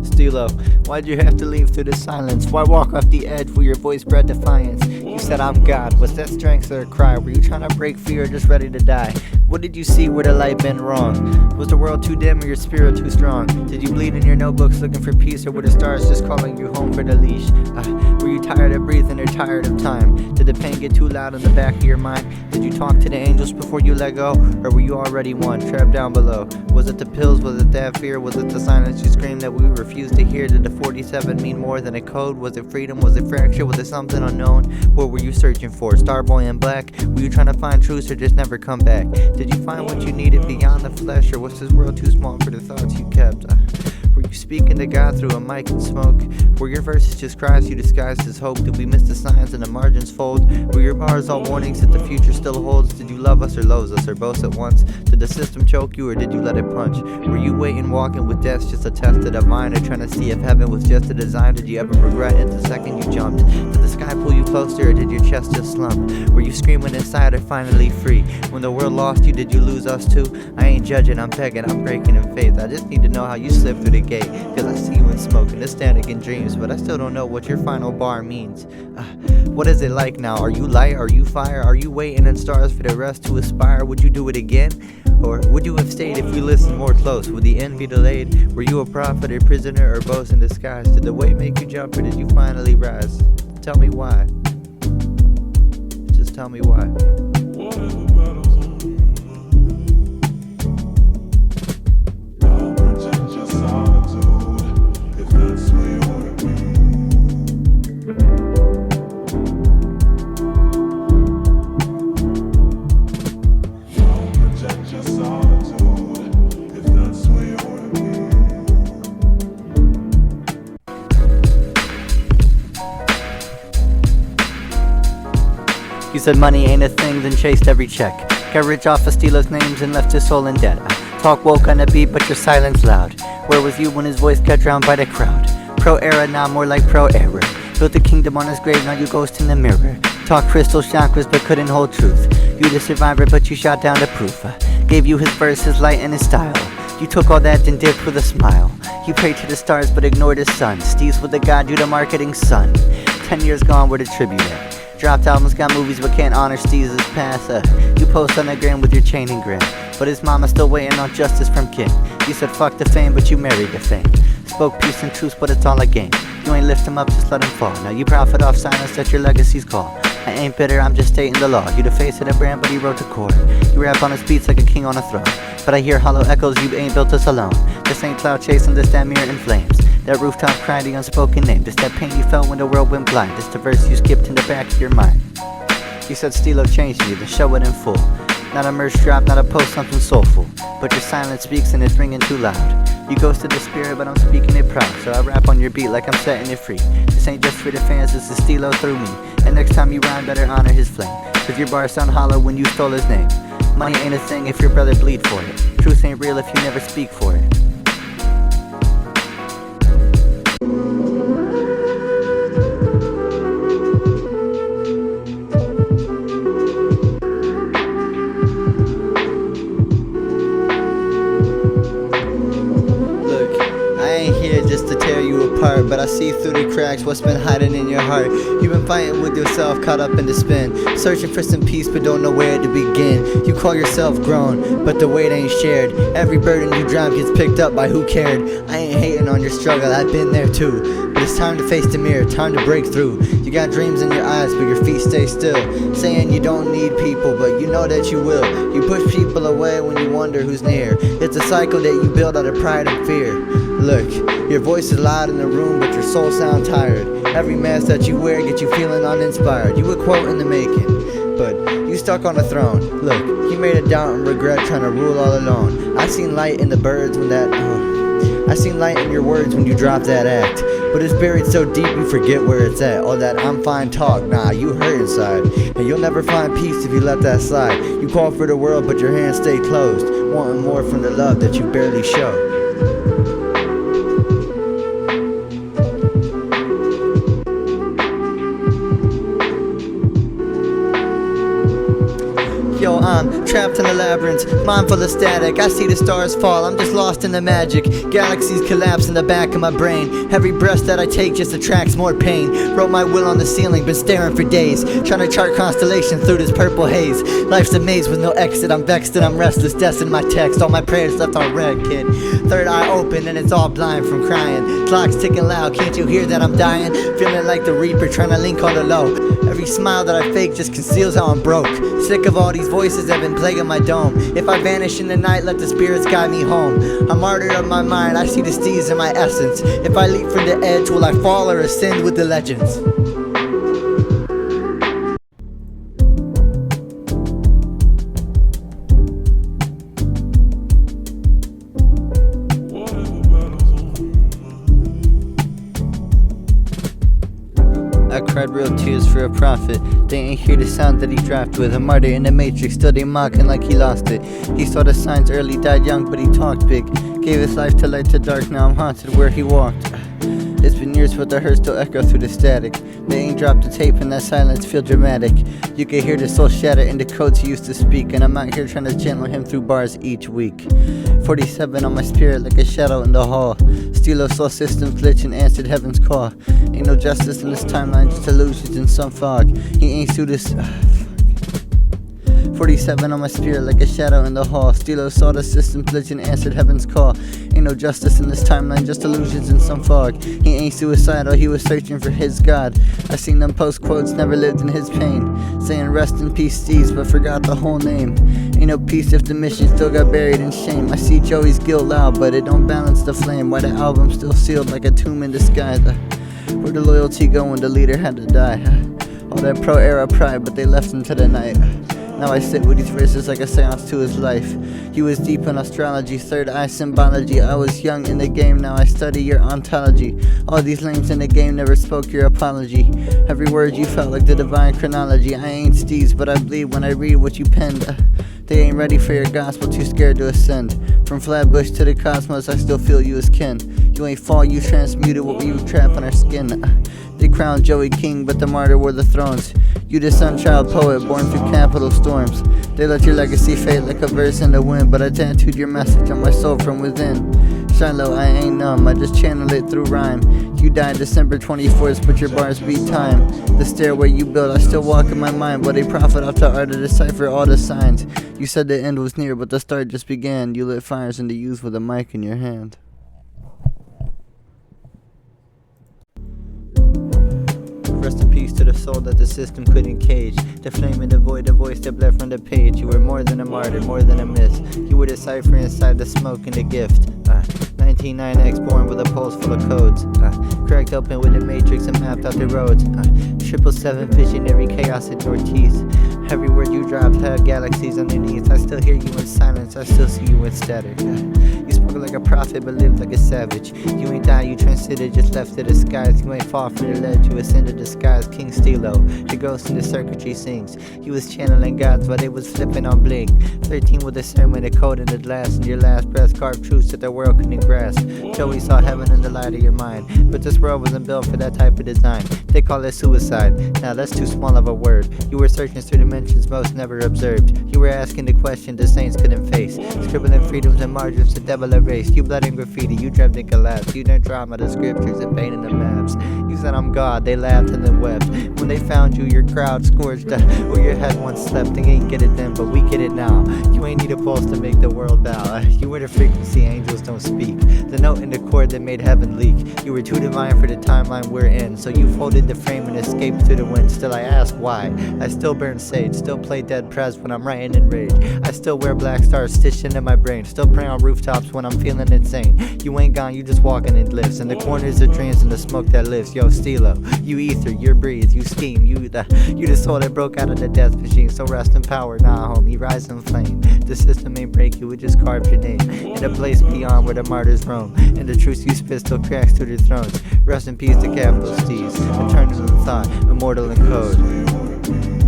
STEEZ, why'd you have to leave through the silence? Why walk off the edge where your voice bred defiance? You said I'm God, was that strength or a cry? Were you trying to break free or just ready to die? What did you see where the light been wrong? Was the world too dim or your spirit too strong? Did you bleed in your notebooks looking for peace, or were the stars just calling you home for the leash? Were you tired of breathing or tired of time? Did the pain get too loud in the back of your mind? Did you talk to the angels before you let go? Or were you already one, trapped down below? Was it the pills, was it that fear? Was it the silence you screamed that we refused to hear? Did the 47 mean more than a code? Was it freedom? Was it fracture? Was it something unknown? What were you searching for? Starboy in black? Were you trying to find truth or just never come back? Did you find what you needed beyond the flesh, or was this world too small for the thoughts you kept? Were you speaking to God through a mic and smoke? Were your verses just cries you disguised as hope? Did we miss the signs and the margins fold? Were your bars all warnings that the future still holds? Did you love us or loathe us, or both at once? Did the system choke you, or did you let it punch? Were you waiting, walking with death just a test of the mind, or trying to see if heaven was just a design? Did you ever regret it the second you jumped? Did the sky pull you closer, or did your chest just slump? Were you screaming inside or finally free? When the world lost you, did you lose us too? I ain't judging, I'm begging, I'm breaking in faith. I just need to know how you slipped through the gate, cause I see you in smoke and ecstatic in dreams, but I still don't know what your final bar means. What is it like now? Are you light? Are you fire? Are you waiting in stars for the rest to aspire? Would you do it again? Or would you have stayed if we listened more close? Would the end be delayed? Were you a prophet, a prisoner, or both in disguise? Did the weight make you jump, or did you finally rise? Tell me why. Just tell me why. You said money ain't a thing, then chased every check. Got rich off of Steelers names and left his soul in debt. Talk woke on the beat, but your silence loud. Where was you when his voice got drowned by the crowd? Pro-era, now more like pro-error. Built a kingdom on his grave, now you ghost in the mirror. Talk crystal chakras, but couldn't hold truth. You the survivor, but you shot down the proof. Gave you his verse, his light, and his style. You took all that and dipped with a smile. You prayed to the stars, but ignored his son. STEEZ with the god, you the marketing son. 10 years gone, where the tribute at? Dropped albums, got movies, but can't honor STEEZ's past. You post on the gram with your chain and grin, but his mama's still waiting on justice from kin. You said fuck the fame, but you married the fame. Spoke peace and truth, but it's all a game. You ain't lift him up, just let him fall. Now you profit off silence, that your legacy's call. I ain't bitter, I'm just stating the law. You the face of the brand, but he wrote the chord. You rap on his beats like a king on a throne, but I hear hollow echoes, you ain't built us alone. This ain't cloud chasing, this that mirror in flames. That rooftop cry, the unspoken name. This that pain you felt when the world went blind. This the verse you skipped in the back of your mind. You said Shilø changed you, then show it in full. Not a merch drop, not a post, something soulful. But your silence speaks and it's ringing too loud. You ghosted the spirit, but I'm speaking it proud. So I rap on your beat like I'm setting it free. This ain't just for the fans, this is Shilø through me. And next time you rhyme, better honor his flame, cause your bars sound hollow when you stole his name. Money ain't a thing if your brother bleed for it. Truth ain't real if you never speak for it. Just to tear you apart, but I see through the cracks what's been hiding in your heart. You've been fighting with yourself, caught up in the spin, searching for some peace but don't know where to begin. You call yourself grown, but the weight ain't shared. Every burden you drop gets picked up by who cared. I ain't hating on your struggle, I've been there too, but it's time to face the mirror, time to break through. You got dreams in your eyes, but your feet stay still, saying you don't need people, but you know that you will. You push people away when you wonder who's near. It's a cycle that you build out of pride and fear. Look, your voice is loud in the room, but your soul sounds tired. Every mask that you wear gets you feeling uninspired. You a quote in the making, but you stuck on the throne. Look, you made a doubt and regret trying to rule all alone. I seen light in the birds when I seen light in your words when you dropped that act, but it's buried so deep you forget where it's at. All that I'm fine talk, nah, you hurt inside, and you'll never find peace if you let that slide. You call for the world, but your hands stay closed, wanting more from the love that you barely show. Yo, I'm trapped in a labyrinth, mind full of static. I see the stars fall, I'm just lost in the magic. Galaxies collapse in the back of my brain. Every breath that I take just attracts more pain. Wrote my will on the ceiling, been staring for days, trying to chart constellations through this purple haze. Life's a maze with no exit, I'm vexed and I'm restless, destined my text. All my prayers left on red, kid. Third eye open and it's all blind from crying. Clock's ticking loud, can't you hear that I'm dying? Feeling like the Reaper, trying to link on the low. Every smile that I fake just conceals how I'm broke. Sick of all these voices that have been plaguing my dome. If I vanish in the night, let the spirits guide me home. I'm martyr of my mind, I see the STEEZ in my essence. If I leap from the edge, will I fall or ascend with the legends? I cried real tears for a prophet. They ain't hear the sound that he dropped with. A martyr in the matrix, still they mocking like he lost it. He saw the signs early, died young, but he talked big. Gave his life to light to dark, now I'm haunted where he walked. It's been years, but the hurt still echo through the static. They ain't dropped the tape and that silence feel dramatic. You can hear the soul shatter in the codes he used to speak. And I'm out here trying to channel him through bars each week. 47 on my spirit like a shadow in the hall. Shilø saw systems glitch and answered heaven's call. Ain't no justice in this timeline, just illusions in some fog. He ain't sued us. 47 on my spirit like a shadow in the hall. Shilø saw the system glitch and answered heaven's call. Ain't no justice in this timeline, just illusions in some fog. He ain't suicidal, he was searching for his God. I seen them post quotes, never lived in his pain, saying rest in peace STEEZ, but forgot the whole name. Ain't no peace if the mission still got buried in shame. I see Joey's guilt loud, but it don't balance the flame. Why the album still sealed like a tomb in disguise? Where'd the loyalty go when the leader had to die? All that pro-era pride, but they left him to the night. Now I sit with these verses like a seance to his life. He was deep in astrology, third eye symbology. I was young in the game, now I study your ontology. All these lames in the game never spoke your apology. Every word you felt like the divine chronology. I ain't STEEZ, but I bleed when I read what you penned. They ain't ready for your gospel, too scared to ascend. From Flatbush to the cosmos, I still feel you as kin. You ain't fall, you transmuted what you trap on our skin. They crowned Joey king, but the martyr wore the thrones. You the sunchild poet, born through capital storms. They let your legacy fade like a verse in the wind, but I tattooed your message on my soul from within. Shilø, I ain't numb, I just channel it through rhyme. You died December 24th, but your bars beat time. The stairway you built, I still walk in my mind, but they profit off the art to decipher all the signs. You said the end was near, but the start just began. You lit fires into use with a mic in your hand. Rest in peace to the soul that the system couldn't cage. The flame in the void, the voice that bled from the page. You were more than a martyr, more than a myth. You were the cipher inside the smoke and the gift. 1999X born with a pulse full of codes. Cracked open with the matrix and mapped out the roads. 777 visionary chaos at your teeth. Every word you dropped had galaxies underneath. I still hear you in silence, I still see you in static. You spoke like a prophet but lived like a savage. You ain't died, you transcended, just left the disguise. You ain't fall from the ledge, you ascended the skies. King Shilø, the ghost in the circuitry sings. He was channeling gods while they was flipping on blink. 13 with a sermon, a code in the glass. And your last breath carved truths that the world couldn't grasp. Joey saw heaven in the light of your mind, but this world wasn't built for that type of design. They call it suicide, now that's too small of a word. You were searching through dimensions most never observed. You were asking the question the saints couldn't face. Scribbling freedoms and margins the devil erased. You blood and graffiti, you dreamt and collapsed. You didn't drama the scriptures and painting the maps. You said I'm God, they laughed and then wept. When they found you, your crowd scourged where your head once slept. They ain't get it then, but we get it now. You ain't need a pulse to make the world bow. You were the frequency angels don't speak, the note in the chord that made heaven leak. You were too divine for the timeline we're in, so you folded the frame and escaped through the wind. Still I ask why. I still burn sage, still play dead prez when I'm writing in rage. I still wear black stars stitched into my brain, still pray on rooftops when I'm feeling insane. You ain't gone, you just walking in lifts, in the corners of dreams and the smoke that lifts. Yo Shilø, you ether, you breathe, you scheme, you the soul that broke out of the death machine. So rest in power, nah homie, rise in flame. The system ain't break you, it just carved your name in a place beyond where the martyrs roam, and the truth you spit still cracks through the thrones. Rest in peace to capital STEEZ, eternal in thought, immortal in code.